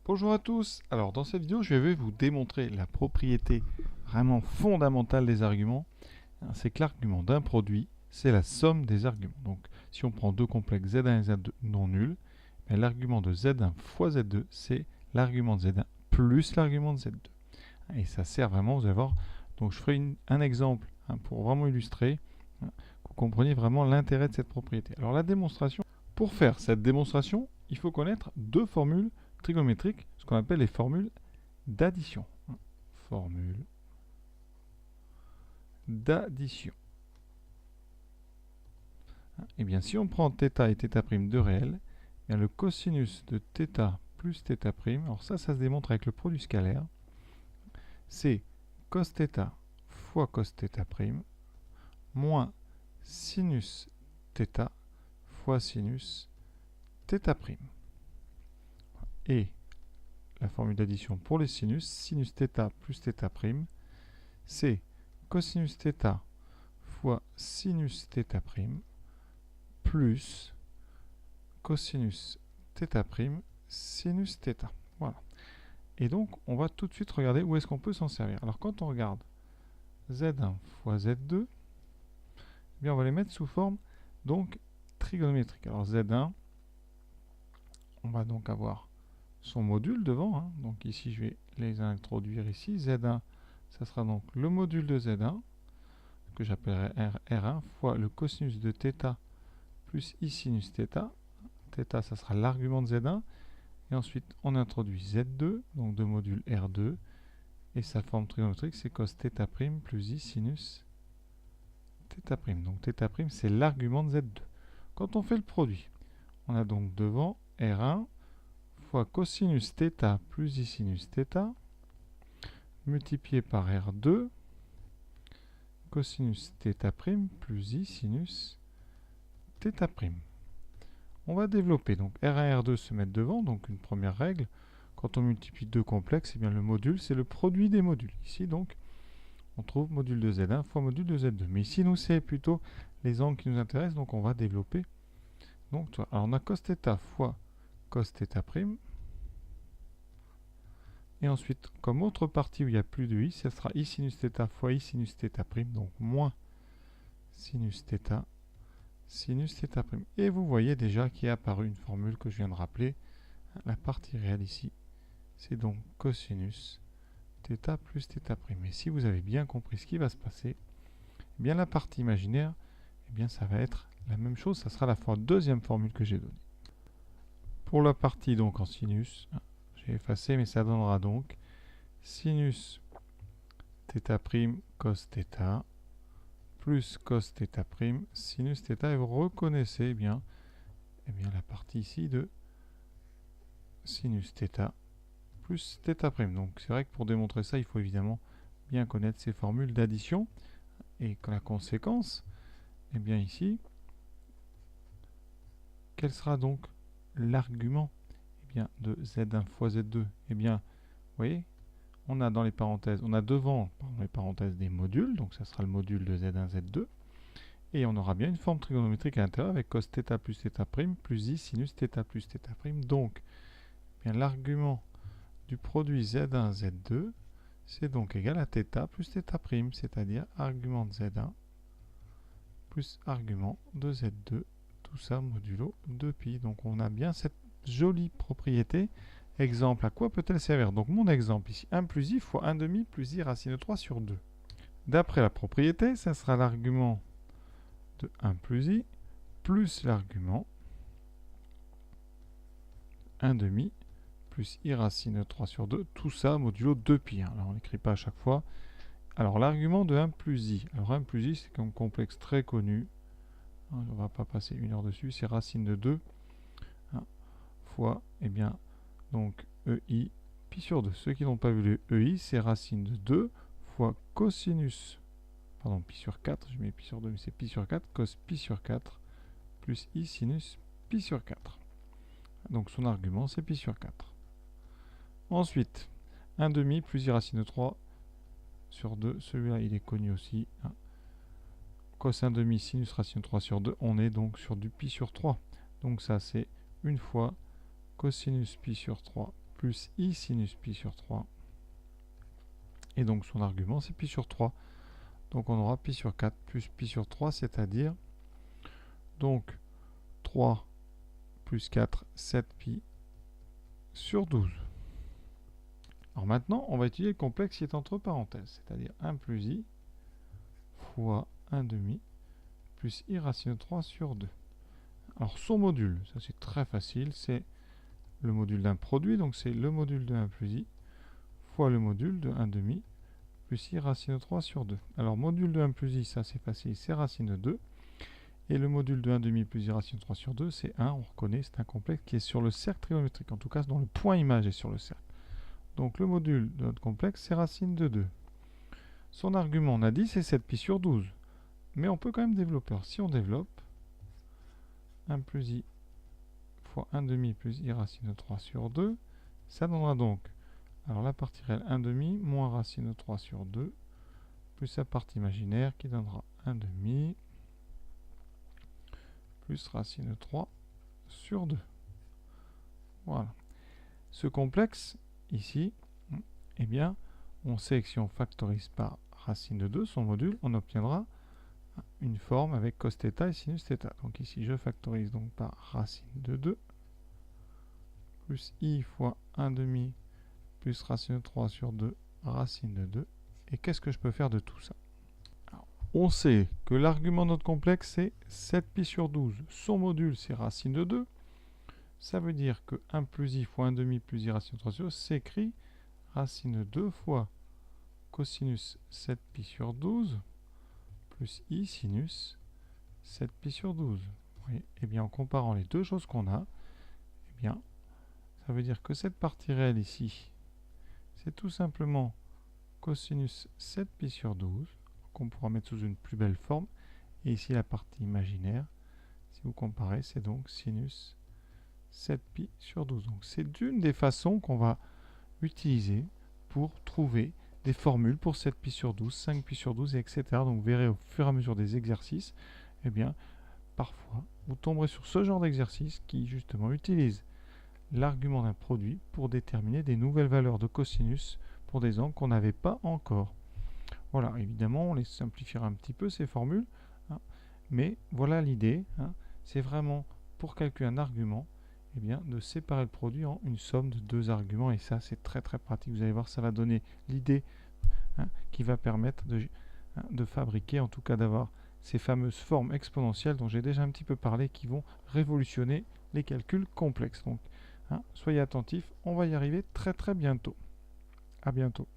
Bonjour à tous. Alors dans cette vidéo, je vais vous démontrer la propriété vraiment fondamentale des arguments. C'est que l'argument d'un produit, c'est la somme des arguments. Donc si on prend deux complexes Z1 et Z2 non nuls, l'argument de Z1 fois Z2, c'est l'argument de Z1 plus l'argument de Z2. Et ça sert vraiment, vous allez voir. Donc je ferai un exemple pour vraiment illustrer, que vous compreniez vraiment l'intérêt de cette propriété. Alors la démonstration, pour faire cette démonstration, il faut connaître deux formules trigonométriques, ce qu'on appelle les formules d'addition. Formule d'addition. Et bien si on prend θ et θ' de réel, le cosinus de θ plus θ', alors ça se démontre avec le produit scalaire, c'est cos θ fois cos θ' moins sinus θ fois sinus θ'. Et la formule d'addition pour les sinus, sinus θ plus θ', c'est cosinus θ fois sinus θ' plus cosinus θ' sinus θ. Voilà. Et donc, on va tout de suite regarder où est-ce qu'on peut s'en servir. Alors, quand on regarde Z1 fois Z2, eh bien, on va les mettre sous forme donc trigonométrique. Alors, Z1, on va donc avoir son module devant. Donc ici, je vais les introduire ici. Z1, ça sera donc le module de Z1, que j'appellerai R1, fois le cosinus de θ plus I sinus θ. θ, ça sera l'argument de Z1. Et ensuite, on introduit Z2, donc de module R2. Et sa forme trigonométrique, c'est cos θ' plus I sinus θ'. Donc θ', c'est l'argument de Z2. Quand on fait le produit, on a donc devant R1 fois cosinus θ plus I sinus θ multiplié par R2 cosinus θ' plus I sinus θ'. On va développer, donc R1 et R2 se mettent devant, donc une première règle. Quand on multiplie deux complexes, eh bien le module, c'est le produit des modules. Ici, donc, on trouve module de Z1 fois module de Z2. Mais ici, nous, c'est plutôt les angles qui nous intéressent, donc on va développer. Donc, alors on a cos θ fois cos θ'. Et ensuite, comme autre partie où il n'y a plus de I, ça sera I sinus θ fois I sinus θ', donc moins sinus θ, sinus θ'. Et vous voyez déjà qu'il est apparu une formule que je viens de rappeler. La partie réelle ici, c'est donc cosinus θ plus θ'. Et si vous avez bien compris ce qui va se passer, eh bien la partie imaginaire, eh bien ça va être la même chose, ça sera la deuxième formule que j'ai donnée. Pour la partie donc en sinus, j'ai effacé, mais ça donnera donc sinus θ' cos θ plus cos θ' sinus θ. Et vous reconnaissez eh bien la partie ici de sinus θ plus θ'. Donc c'est vrai que pour démontrer ça, il faut évidemment bien connaître ces formules d'addition. Et que la conséquence, eh bien ici, quel sera donc l'argument de Z1 fois Z2? Eh bien, vous voyez, on a dans les parenthèses, on a devant les parenthèses des modules, donc ça sera le module de Z1, Z2, et on aura bien une forme trigonométrique à l'intérieur avec cos θ plus θ' plus I sinus θ plus θ'. Donc, bien l'argument du produit Z1, Z2, c'est donc égal à θ plus θ', c'est-à-dire argument de Z1 plus argument de Z2, tout ça modulo 2pi. Donc on a bien cette jolie propriété. Exemple, à quoi peut-elle servir? Donc mon exemple ici, 1 plus I fois 1 demi plus I racine de 3 sur 2. D'après la propriété, ça sera l'argument de 1 plus I plus l'argument 1 demi plus I racine de 3 sur 2, tout ça modulo 2pi. Alors on n'écrit pas à chaque fois. Alors l'argument de 1 plus I. Alors 1 plus I, c'est un complexe très connu. On ne va pas passer une heure dessus. C'est racine de 2 fois, eh bien, donc EI pi sur 2. Ceux qui n'ont pas vu le EI, c'est racine de 2 fois cosinus, pardon, pi sur 4. Je mets pi sur 2, mais c'est pi sur 4, cos pi sur 4, plus I sinus pi sur 4. Donc son argument, c'est pi sur 4. Ensuite, 1 demi plus I racine de 3 sur 2. Celui-là, il est connu aussi. Cos 1 demi sinus racine de 3 sur 2. On est donc sur du pi sur 3. Donc ça, c'est une fois cosinus pi sur 3 plus I sinus pi sur 3. Et donc son argument c'est pi sur 3. Donc on aura pi sur 4 plus pi sur 3, c'est-à-dire donc 3 plus 4, 7 pi sur 12. Alors maintenant, on va étudier le complexe qui est entre parenthèses, c'est-à-dire 1 plus i fois 1 demi plus i racine de 3 sur 2. Alors son module, ça c'est très facile, c'est le module d'un produit, donc c'est le module de 1 plus i fois le module de 1 demi plus i racine de 3 sur 2. Alors module de 1 plus i, ça c'est facile, c'est racine de 2. Et le module de 1 demi plus i racine de 3 sur 2, c'est 1, on reconnaît, c'est un complexe qui est sur le cercle trigonométrique, en tout cas dont le point image est sur le cercle. Donc le module de notre complexe, c'est racine de 2. Son argument, on a dit, c'est 7 pi sur 12. Mais on peut quand même développer. Alors, si on développe, 1 plus i fois 1 demi plus i racine de 3 sur 2, ça donnera donc, alors la partie réelle 1 demi moins racine de 3 sur 2, plus sa partie imaginaire qui donnera 1 demi plus racine de 3 sur 2. Voilà. Ce complexe, ici, eh bien, on sait que si on factorise par racine de 2, son module, on obtiendra une forme avec cos θ et sinus θ. Donc ici, je factorise donc par racine de 2, plus i fois 1 demi, plus racine de 3 sur 2, racine de 2. Et qu'est-ce que je peux faire de tout ça? Alors, on sait que l'argument de notre complexe, c'est 7 pi sur 12. Son module, c'est racine de 2. Ça veut dire que 1 plus i fois 1 demi plus i racine de 3 sur 2 s'écrit racine de 2 fois cosinus 7 pi sur 12 plus i sinus 7 pi sur 12. Oui. Et bien en comparant les deux choses qu'on a, eh bien, ça veut dire que cette partie réelle ici, c'est tout simplement cosinus 7 pi sur 12, qu'on pourra mettre sous une plus belle forme. Et ici la partie imaginaire, si vous comparez, c'est donc sinus 7 pi sur 12. Donc c'est une des façons qu'on va utiliser pour trouver des formules pour 7 pi sur 12, 5 pi sur 12, etc. Donc vous verrez au fur et à mesure des exercices, eh bien, parfois, vous tomberez sur ce genre d'exercice qui, justement, utilise l'argument d'un produit pour déterminer des nouvelles valeurs de cosinus pour des angles qu'on n'avait pas encore. Voilà, évidemment, on les simplifiera un petit peu, ces formules, hein, mais voilà l'idée, hein, c'est vraiment, pour calculer un argument, eh bien, de séparer le produit en une somme de deux arguments, et ça, c'est très très pratique. Vous allez voir, ça va donner l'idée, hein, qui va permettre de fabriquer, en tout cas d'avoir ces fameuses formes exponentielles dont j'ai déjà un petit peu parlé, qui vont révolutionner les calculs complexes. Donc, hein, soyez attentifs, on va y arriver très très bientôt. À bientôt.